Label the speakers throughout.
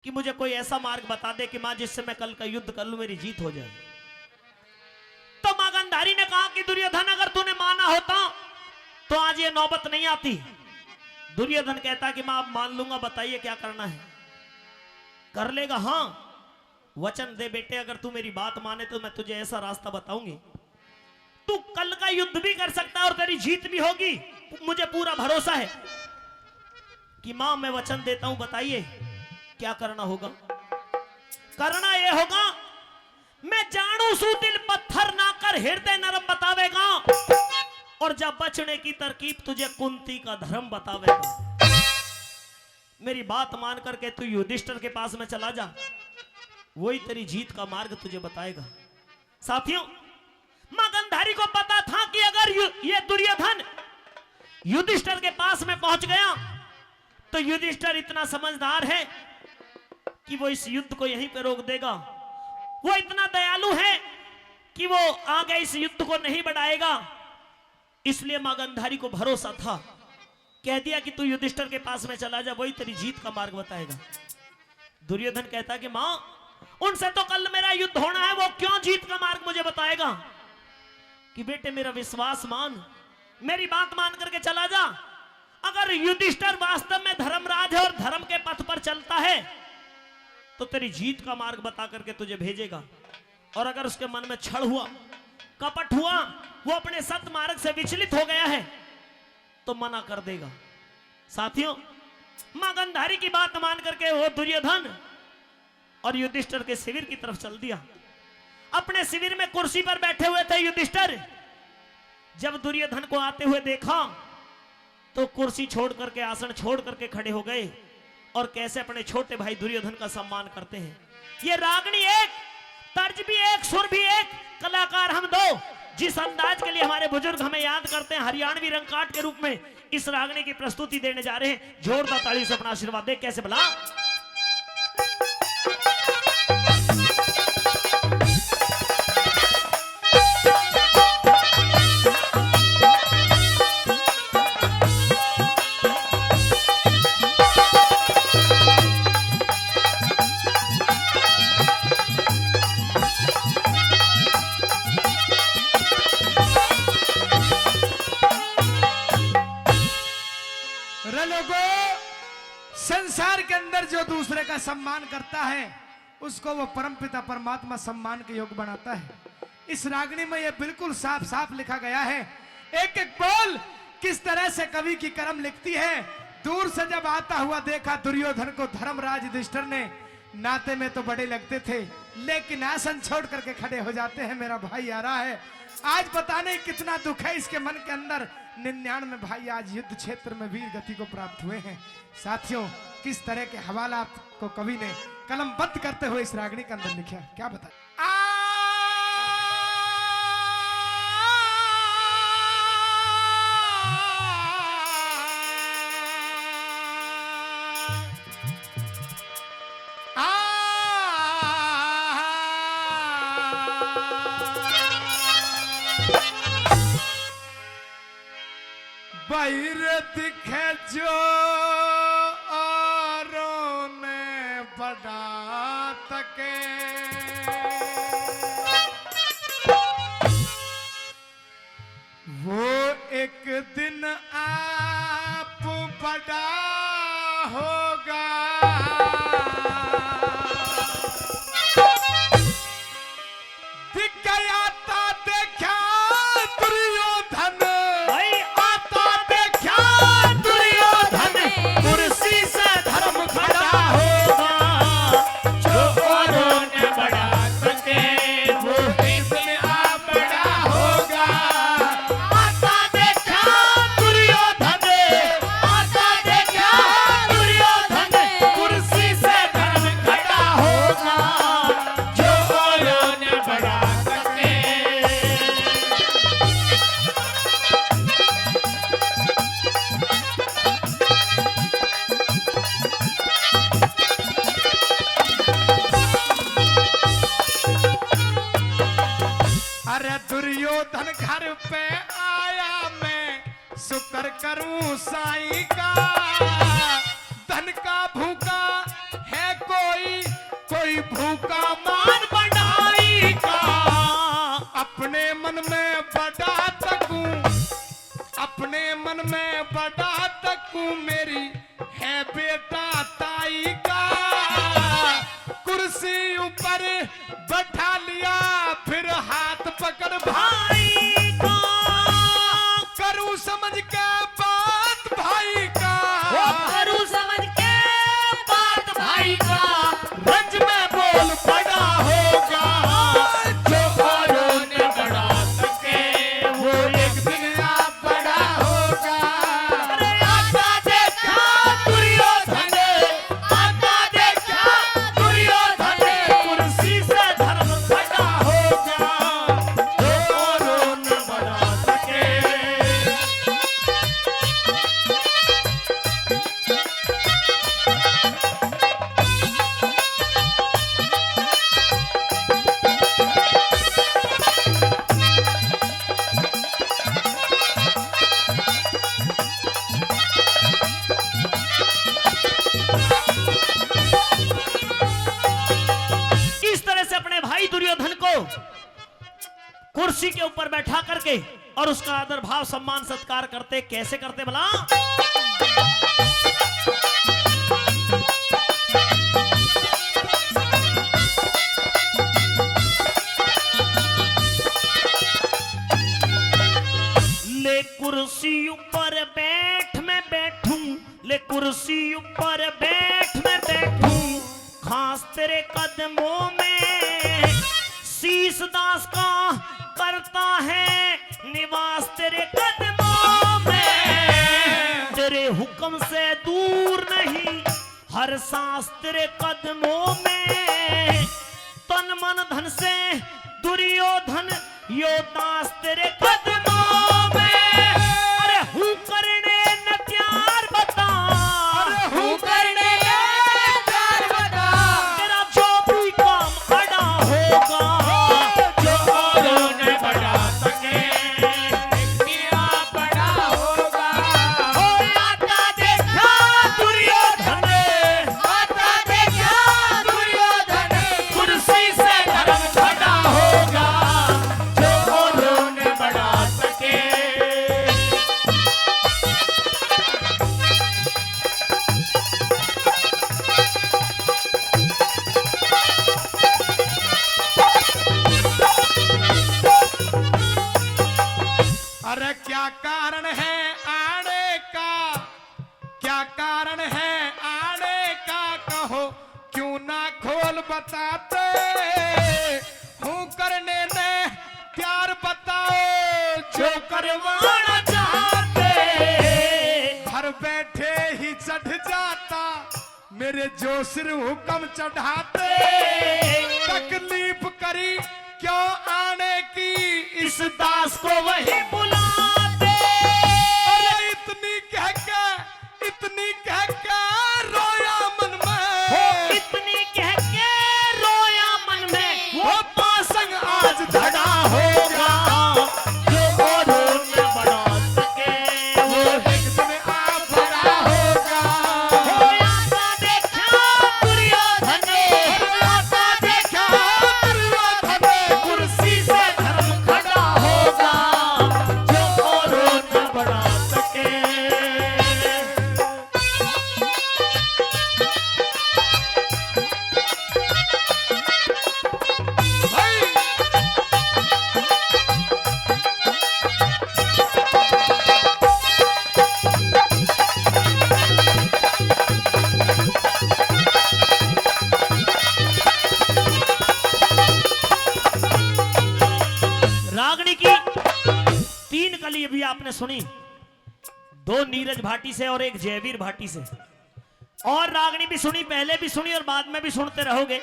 Speaker 1: कि मुझे कोई ऐसा मार्ग बता दे कि मां जिससे मैं कल का युद्ध कर लूं, मेरी जीत हो जाए। तो मां गांधारी ने कहा कि दुर्योधन अगर तूने माना होता तो आज ये नौबत नहीं आती। दुर्योधन कहता कि मां मान लूंगा, बताइए क्या करना है। कर लेगा? हां, वचन दे बेटे, अगर तू मेरी बात माने तो मैं तुझे ऐसा रास्ता बताऊंगी, तू कल का युद्ध भी कर सकता है और तेरी जीत भी होगी। मुझे पूरा भरोसा है। कि मां मैं वचन देता हूं, बताइए क्या करना होगा। करना यह होगा, मैं जानू सू दिल पत्थर ना कर हृदय नरम बतावेगा, और जब बचने की तरकीब तुझे कुंती का धर्म बतावेगा। मेरी बात मान करके तू युधिष्ठिर के पास में चला जा, वही तेरी जीत का मार्ग तुझे बताएगा। साथियों, मां गांधारी को पता था कि अगर ये दुर्योधन युधिष्ठिर के पास में पहुंच गया तो युधिष्ठिर इतना समझदार है कि वो इस युद्ध को यहीं पे रोक देगा। वो इतना दयालु है कि वो आगे इस युद्ध को नहीं बढ़ाएगा। इसलिए मां गांधारी को भरोसा था, कह दिया कि तू युधिष्ठिर के पास में चला जा, वही तेरी जीत का मार्ग बताएगा। दुर्योधन कहता कि मां उनसे तो कल मेरा युद्ध होना है, वो क्यों जीत का मार्ग मुझे बताएगा। कि बेटे मेरा विश्वास मान, मेरी बात मान करके चला जा। अगर युधिष्ठिर वास्तव में धर्मराज है और धर्म के पथ पर चलता है तो तेरी जीत का मार्ग बता करके तुझे भेजेगा, और अगर उसके मन में छल हुआ, कपट हुआ, वो अपने सत मार्ग से विचलित हो गया है तो मना कर देगा। साथियों, मां गांधारी की बात मान करके वो दुर्योधन और युधिष्ठिर के शिविर की तरफ चल दिया। अपने शिविर में कुर्सी पर बैठे हुए थे युधिष्ठिर। जब दुर्योधन को आते हुए देखा तो कुर्सी छोड़ करके, आसन छोड़ करके खड़े हो गए और कैसे अपने छोटे भाई दुर्योधन का सम्मान करते हैं। ये रागनी एक, तर्ज भी एक, सुर भी एक, कलाकार हम दो। जिस अंदाज के लिए हमारे बुजुर्ग हमें याद करते हैं हरियाणवी रंगकाट के रूप में, इस रागनी की प्रस्तुति देने जा रहे हैं। जोरदार ताली से अपना आशीर्वाद दे। कैसे भला?
Speaker 2: संसार के अंदर जो दूसरे का सम्मान करता है उसको वो परमपिता परमात्मा सम्मान के योग बनाता है। इस रागनी में ये बिल्कुल साफ साफ लिखा गया है। एक एक बोल किस तरह से कवि की कलम लिखती है। दूर से जब आता हुआ देखा दुर्योधन को धर्मराज युधिष्ठिर ने, नाते में तो बड़े लगते थे लेकिन आसन छोड़ करके खड़े हो जाते हैं। मेरा भाई आ रहा है, आज पता नहीं कितना दुख है इसके मन के अंदर। 99 भाई आज युद्ध क्षेत्र में वीर गति को प्राप्त हुए हैं। साथियों, किस तरह के हवालात को कवि ने कलमबद्ध करते हुए इस रागनी के अंदर लिखा, क्या बताएं। बैर दिखे जो बढ़ा तके, वो एक दिन आप बड़ा होगा। दिख गया था देखा दुर्योधन,
Speaker 1: भाई आता देखा दुर्योधन, कुर्सी से धर्म खड़ा होगा। जो औरों ने बढ़ा सके वो इसमें आ बड़ा होगा। आता देखा दुर्योधन, आता देखा दुर्योधन, कुर्सी से धर्म खड़ा होगा। जो औरों ने बढ़ा सके।
Speaker 2: अरे दुर्योधन घर पे आया मैं शुक्र करूं साईं का। धन का भूखा है कोई भूखा मान बढ़ाई का, अपने मन में बड़ा तकूं, अपने मन में बड़ा तकूं, मेरी है बेटा ताई का। कुर्सी ऊपर बैठा लिया, फिर हाथ पकड़ भाई का, करूं समझ के बात भाई का,
Speaker 1: करूं समझ के बात भाई का,
Speaker 2: रंज में बोल बड़ा होगा, जो औरों ने बड़ा सके वो एक दिन आप बड़ा होगा।
Speaker 1: अरे आता देखा दुर्योधन, आता देखा दुर्योधन, कुर्सी से धर्म
Speaker 2: बड़ा होगा, जो औरों ने बड़ा सके।
Speaker 1: इस तरह से अपने भाई दुर्योधन को कुर्सी के ऊपर बैठा करके और उसका आदर भाव सम्मान सत्कार करते, कैसे करते भला? ले कुर्सी ऊपर बैठ मैं बैठूं, ले कुर्सी ऊपर बैठ मैं बैठूं, खास तेरे कदमों में शीश दास का करता है निवास, तेरे कदमों में तेरे हुक्म से दूर नहीं, हर सांस तेरे कदमों में, तन मन धन से दुर्योधन यो दास तेरे कदमों में। अरे हूँ करने न प्यार बता,
Speaker 2: अरे हूँ करने का प्यार बता,
Speaker 1: तेरा जो भी काम बड़ा होगा,
Speaker 2: जो औरों ने बड़ा सके एक दिन आप बड़ा होगा।
Speaker 1: ओ आता देखा दुर्योधन,
Speaker 2: आता देखा दुर्योधन,
Speaker 1: कुर्सी से धर्म
Speaker 2: बड़ा होगा, जो औरों ने बड़ा सके। अरे क्या कारण है आने का, क्या कारण है आने का, कहो क्यों ना खोल बताते, हूँ करने ने प्यार बताओ, जो करवाना चाहते, घर बैठे ही चढ़ जाता, मेरे जो सिर हुक्म चढ़ाते, तकलीफ करी क्यों आने की,
Speaker 1: इस दास को वही बुलाते।
Speaker 2: अरे इतनी कह के रोया मन में,
Speaker 1: इतनी कह के रोया मन में,
Speaker 2: वो पासंग आज धड़ा होगा,
Speaker 1: जो औरों ने बड़ा सके
Speaker 2: वो एक दिन आप बड़ा होगा।
Speaker 1: हो आता देखा दुर्योधन,
Speaker 2: आता देखा दुर्योधन,
Speaker 1: कुर्सी से धर्म खड़ा होगा, जो औरों ने बड़ा सके।
Speaker 2: भाई
Speaker 1: रागनी की तीन कली अभी आपने सुनी, दो नीरज भाटी से और एक जयवीर भाटी से, और रागनी भी सुनी, पहले भी सुनी और बाद में भी सुनते रहोगे।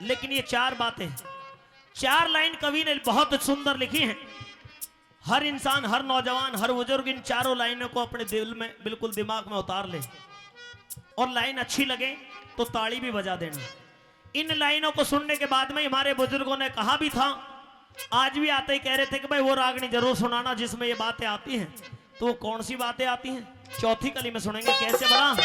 Speaker 1: लेकिन ये चार बातें, चार लाइन कवि ने बहुत सुंदर लिखी हैं। हर इंसान, हर नौजवान, हर बुजुर्ग इन चारों लाइनों को अपने दिल में, बिल्कुल दिमाग में उतार ले, और लाइन अच्छी लगे तो ताली भी बजा देना। इन लाइनों को सुनने के बाद में हमारे बुजुर्गों ने कहा भी था, आज भी आते ही कह रहे थे कि भाई वो रागनी जरूर सुनाना जिसमें ये बातें आती हैं। तो वो कौन सी बातें आती हैं? चौथी कली में सुनेंगे। कैसे बना?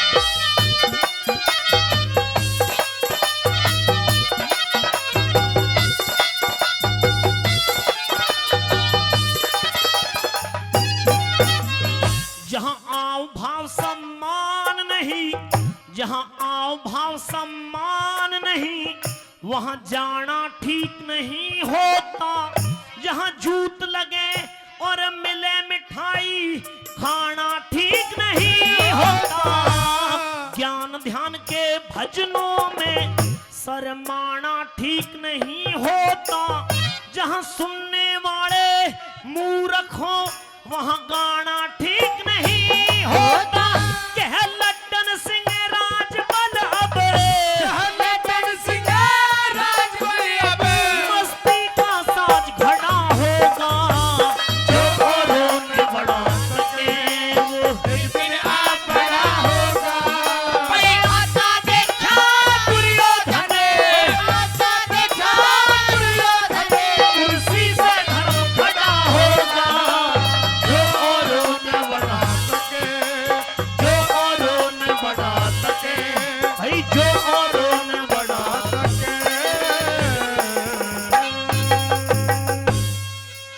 Speaker 1: सम्मान नहीं वहां जाना ठीक नहीं होता। जहां जूत लगे और मिले मिठाई खाना ठीक नहीं होता। ज्ञान ध्यान के भजनों में शर्माना ठीक नहीं होता। जहां सुनने वाले मूर्ख हो वहां गाना ठीक